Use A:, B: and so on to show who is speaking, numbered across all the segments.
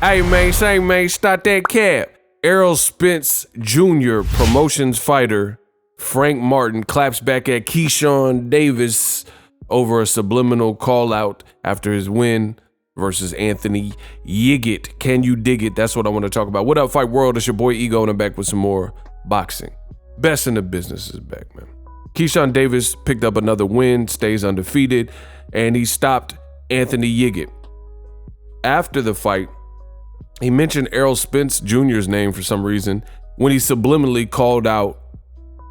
A: Hey man, same man, start that cap. ERROL Spence Jr. promotions fighter Frank Martin claps back at Keyshawn Davis over a subliminal call out after his win versus Anthony YIGIT. Can you dig it? That's what I want to talk about. What up, Fight World? It's your boy Ego, and I'm back with some more boxing. Best in the business is back, man. Keyshawn Davis picked up another win, stays undefeated, and he stopped Anthony YIGIT. After the fight, he mentioned ERROL Spence Jr.'s name for some reason when he subliminally called out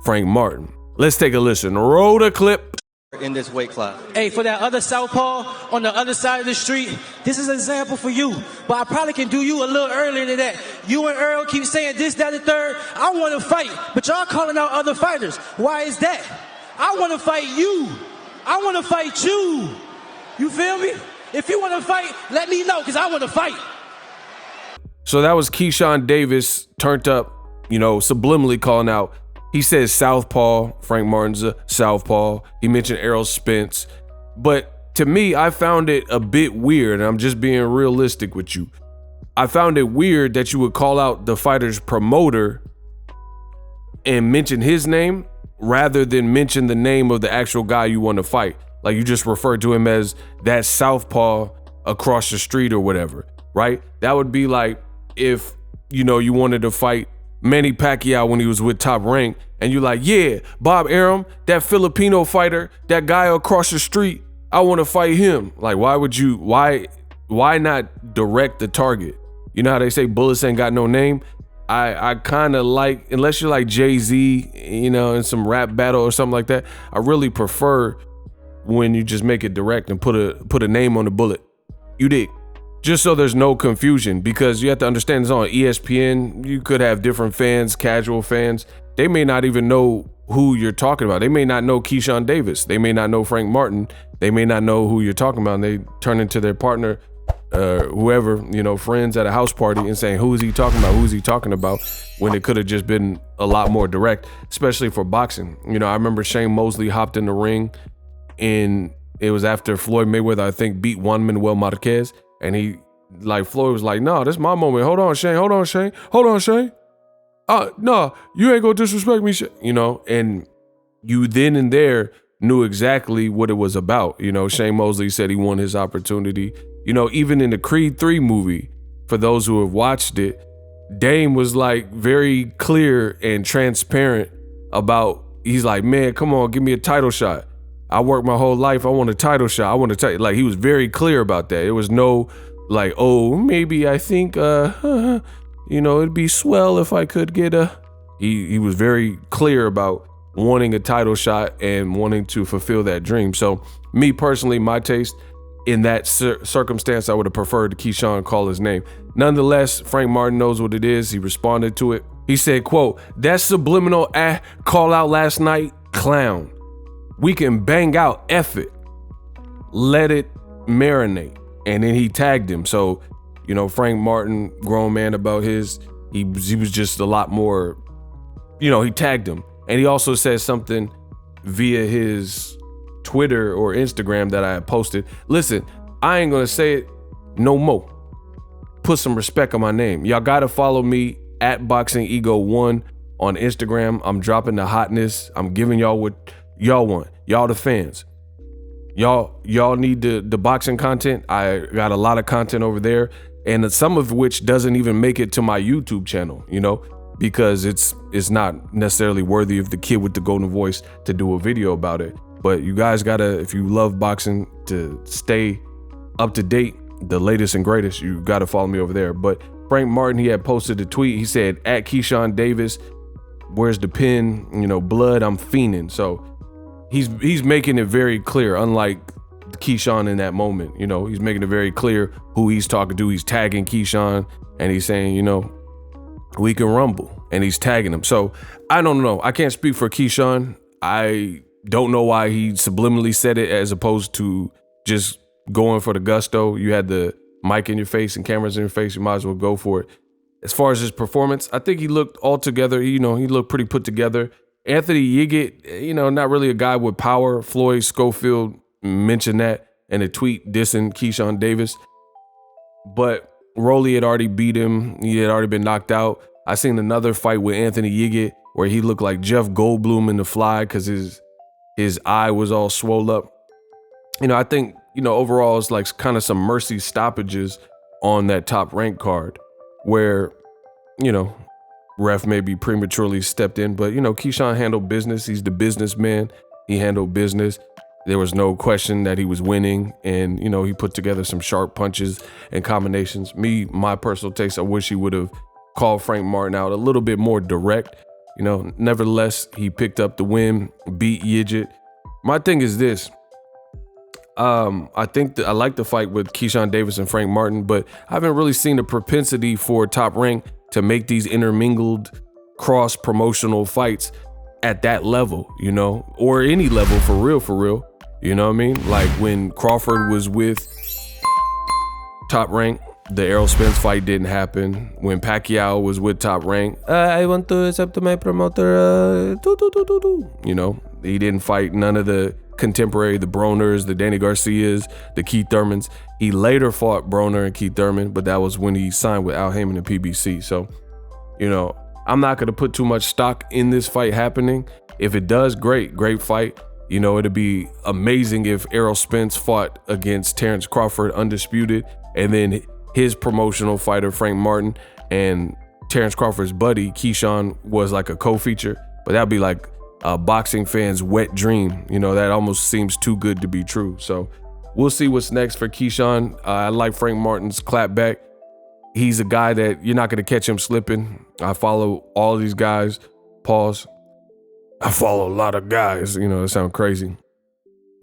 A: Frank Martin. Let's take a listen. Roll the clip.
B: In this weight class.
C: Hey, for that other southpaw on the other side of the street, this is an example for you. But I probably can do you a little earlier than that. You and Earl keep saying this, that, and the third. I want to fight, but y'all calling out other fighters. Why is that? I want to fight you. I want to fight you. You feel me? If you want to fight, let me know, because I want to fight.
A: So that was Keyshawn Davis turned up, subliminally calling out. He says southpaw, Frank Martin's a southpaw. He mentioned ERROL Spence. But to me, I found it a bit weird, and I'm just being realistic with you. I found it weird that you would call out the fighter's promoter and mention his name rather than mention the name of the actual guy you want to fight. Like you just referred to him as that southpaw across the street or whatever, right? That would be like if, you wanted to fight Manny Pacquiao when he was with Top Rank, and you're like, yeah, Bob Arum, that Filipino fighter, that guy across the street, I want to fight him. Like, why not direct the target? You know how they say bullets ain't got no name? I kind of like, unless you're like Jay-Z, in some rap battle or something like that, I really prefer when you just make it direct and put a name on the bullet. You dig? Just so there's no confusion, because you have to understand it's on ESPN. You could have different fans, casual fans. They may not even know who you're talking about. They may not know Keyshawn Davis. They may not know Frank Martin. They may not know who you're talking about. And they turn into their partner, whoever, friends at a house party and saying, who is he talking about? Who is he talking about? When it could have just been a lot more direct, especially for boxing. I remember Shane Mosley hopped in the ring, and it was after Floyd Mayweather, I think, beat Juan Manuel Marquez. And Floyd was like, no, this is my moment. Hold on, Shane. No, you ain't gonna disrespect me, and you then and there knew exactly what it was about. Shane Mosley said he won his opportunity. Even in the Creed 3 movie, for those who have watched it, Dame was like very clear and transparent about, he's like, man, come on, give me a title shot. I worked my whole life. I want a title shot. I want to tell he was very clear about that. It was no maybe I think, it'd be swell if I could get a, he was very clear about wanting a title shot and wanting to fulfill that dream. So me personally, my taste in that circumstance, I would have preferred Keyshawn call his name. Nonetheless, Frank Martin knows what it is. He responded to it. He said, quote, that subliminal call out last night, clown. We can bang out, F it, let it marinate. And then he tagged him. So, Frank Martin, grown man about he was just a lot more, he tagged him. And he also said something via his Twitter or Instagram that I had posted. Listen, I ain't gonna say it no more. Put some respect on my name. Y'all gotta follow me at BoxingEgo1 on Instagram. I'm dropping the hotness. I'm giving y'all what y'all want. Y'all the fans. Y'all need the boxing content. I got a lot of content over there, and some of which doesn't even make it to my YouTube channel, because it's not necessarily worthy of the kid with the golden voice to do a video about it. But you guys gotta, if you love boxing, to stay up to date, the latest and greatest, you gotta follow me over there. But Frank Martin, he had posted a tweet. He said, at Keyshawn Davis, where's the pin? Blood, I'm fiending. So he's making it very clear, unlike Keyshawn in that moment. He's making it very clear who he's talking to. He's tagging Keyshawn, and he's saying, we can rumble, and he's tagging him. So I don't know. I can't speak for Keyshawn. I don't know why he subliminally said it as opposed to just going for the gusto. You had the mic in your face and cameras in your face. You might as well go for it. As far as his performance, I think he looked all together. He looked pretty put together. Anthony YIGIT, not really a guy with power. Floyd Schofield mentioned that in a tweet dissing Keyshawn Davis. But Rolly had already beat him. He had already been knocked out. I seen another fight with Anthony YIGIT where he looked like Jeff Goldblum in The Fly because his eye was all swole up. I think, overall it's like kind of some mercy stoppages on that Top Rank card where, ref maybe prematurely stepped in, but Keyshawn handled business. He's the businessman. He handled business. There was no question that he was winning, and he put together some sharp punches and combinations. My personal taste, I wish he would have called Frank Martin out a little bit more direct. Nevertheless, he picked up the win, beat YIGIT. My thing is this. I think that I like the fight with Keyshawn Davis and Frank Martin, but I haven't really seen the propensity for Top Rank to make these intermingled cross-promotional fights at that level, or any level for real. You know what I mean? Like when Crawford was with Top Rank, the ERROL SPENCE fight didn't happen. When Pacquiao was with Top Rank, I want to accept my promoter. He didn't fight none of the contemporary, the Broners, the Danny Garcias, the Keith Thurmans. He later fought Broner and Keith Thurman, but that was when he signed with Al Heyman and PBC. So, I'm not going to put too much stock in this fight happening. If it does, great fight. It'd be amazing if ERROL SPENCE fought against Terrence Crawford undisputed, and then his promotional fighter Frank Martin and Terrence Crawford's buddy Keyshawn was like a co-feature. But that'd be like a boxing fan's wet dream. That almost seems too good to be true. So we'll see what's next for Keyshawn. I like Frank Martin's clapback. He's a guy that you're not going to catch him slipping. I follow all these guys. Pause. I follow a lot of guys, it sounds crazy,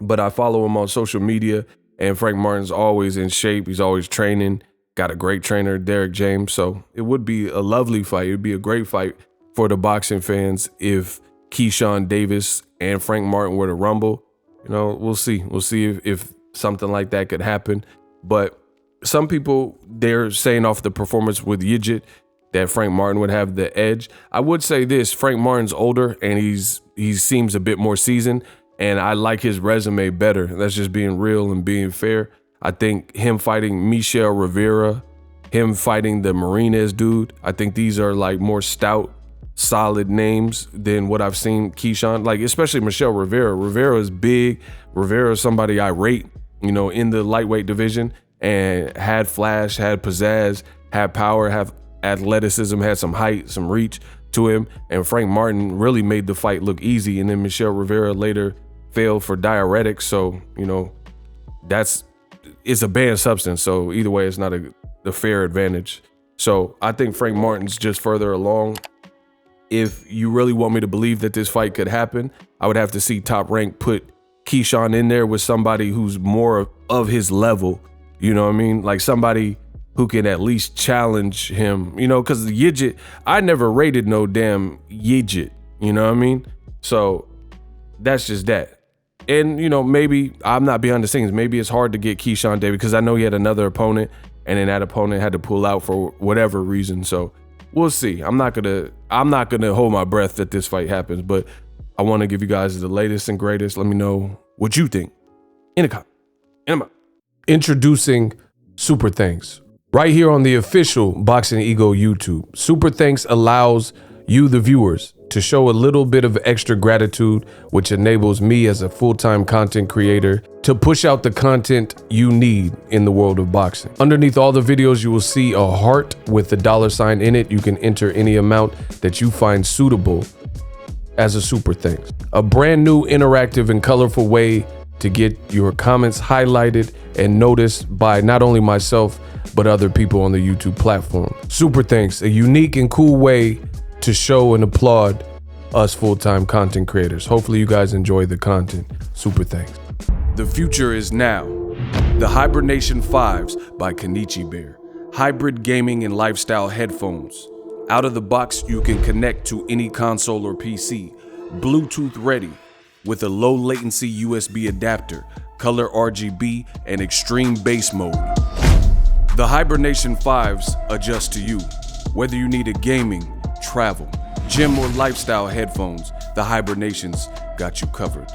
A: but I follow him on social media, and Frank Martin's always in shape. He's always training, got a great trainer, Derek James. So it would be a lovely fight. It'd be a great fight for the boxing fans if Keyshawn Davis and Frank Martin were to rumble. We'll see. We'll see if something like that could happen. But some people, they're saying off the performance with YIGIT that Frank Martin would have the edge. I would say this, Frank Martin's older and he seems a bit more seasoned, and I like his resume better. That's just being real and being fair. I think him fighting Michel Rivera, him fighting the Marinez dude, I think these are like more stout, solid names than what I've seen Keyshawn, like especially Michel Rivera. Rivera is big. Rivera is somebody I rate, in the lightweight division, and had flash, had pizzazz, had power, have athleticism, had some height, some reach to him, and Frank Martin really made the fight look easy, and then Michel Rivera later failed for diuretics, so it's a banned substance, so either way it's not a fair advantage. So I think Frank Martin's just further along. If you really want me to believe that this fight could happen, I would have to see Top Rank put Keyshawn in there with somebody who's more of his level, like somebody who can at least challenge him, because the YIGIT, I never rated no damn YIGIT, So that's just that. And, maybe I'm not behind the scenes. Maybe it's hard to get Keyshawn Davis because I know he had another opponent, and then that opponent had to pull out for whatever reason. So we'll see. I'm not gonna hold my breath that this fight happens, but I want to give you guys the latest and greatest. Let me know what you think in the comment. Introducing Super Thanks. Right here on the official Boxingego YouTube. Super Thanks allows you, the viewers, to show a little bit of extra gratitude, which enables me as a full-time content creator to push out the content you need in the world of boxing. Underneath all the videos, you will see a heart with the $sign in it. You can enter any amount that you find suitable as a Super Thanks. A brand new interactive and colorful way to get your comments highlighted and noticed by not only myself, but other people on the YouTube platform. Super Thanks, a unique and cool way to show and applaud us full-time content creators. Hopefully you guys enjoy the content. Super Thanks. The future is now. The Hibernation 5s by Kenichi Bear. Hybrid gaming and lifestyle headphones. Out of the box, you can connect to any console or PC. Bluetooth ready with a low latency USB adapter, color RGB, and extreme bass mode. The Hibernation 5s adjust to you. Whether you need a gaming, travel, gym, or lifestyle headphones, the Hibernations got you covered.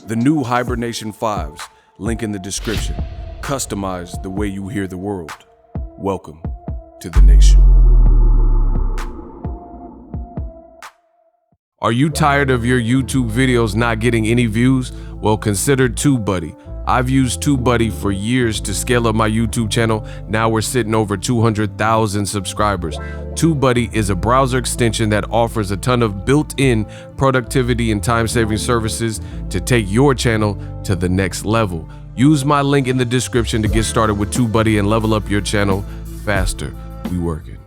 A: The new Hibernation 5s, link in the description. Customize the way you hear the world. Welcome to the nation. Are you tired of your YouTube videos not getting any views? Well, consider TubeBuddy. I've used TubeBuddy for years to scale up my YouTube channel. Now we're sitting over 200,000 subscribers. TubeBuddy is a browser extension that offers a ton of built-in productivity and time-saving services to take your channel to the next level. Use my link in the description to get started with TubeBuddy and level up your channel faster. We working.